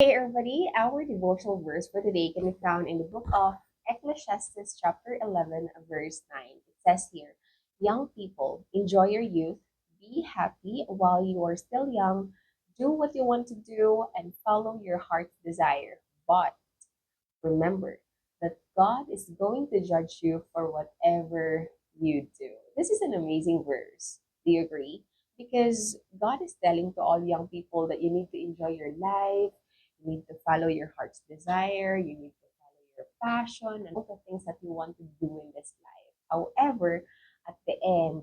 Hey everybody, our devotional verse for today can be found in the book of Ecclesiastes chapter 11 verse 9. It says here, young people, enjoy your youth, be happy while you are still young, do what you want to do and follow your heart's desire. But remember that God is going to judge you for whatever you do. This is an amazing verse. Do you agree? Because God is telling to all young people that you need to enjoy your life, you need to follow your heart's desire, you need to follow your passion, and all the things that you want to do in this life. However, at the end,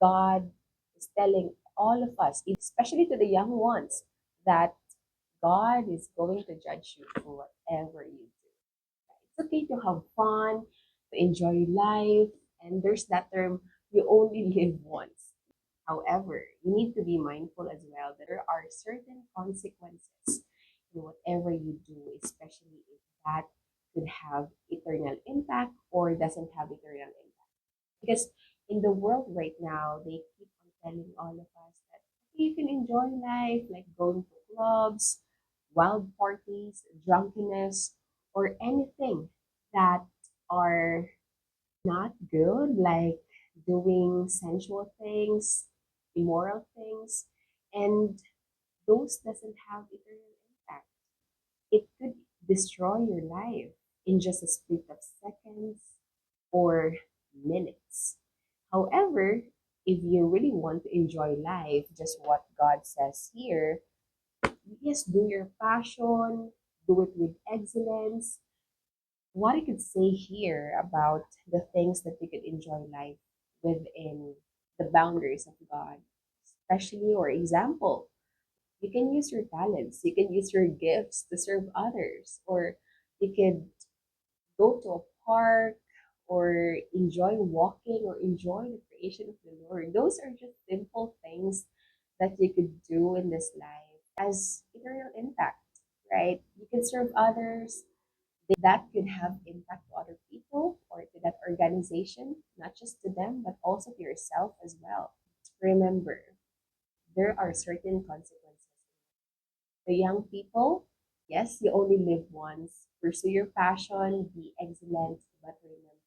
God is telling all of us, especially to the young ones, that God is going to judge you for whatever you do. It's okay to have fun, to enjoy life, and there's that term, you only live once. However, you need to be mindful as well that there are certain consequences in whatever you do, especially if that could have eternal impact or doesn't have eternal impact. Because in the world right now, they keep on telling all of us that okay, you can enjoy life, like going to clubs, wild parties, drunkenness, or anything that are not good, like doing sensual things, immoral things, and those doesn't have eternal impact. It could destroy your life in just a split of seconds or minutes. However, if you really want to enjoy life, just what God says here, yes, do your passion, do it with excellence. What I could say here about the things that you could enjoy life within the boundaries of God, especially or example, you can use your talents, you can use your gifts to serve others, or you could go to a park or enjoy walking or enjoy the creation of the Lord. Those are just simple things that you could do in this life as eternal impact, right? You can serve others. That could have impact to other people or to that organization, not just to them, but also to yourself as well. Remember, there are certain consequences. The young people, yes, you only live once. Pursue your passion, be excellent, but remember,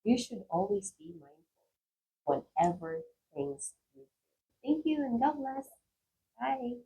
you should always be mindful whatever things you do. Thank you and God bless. Bye.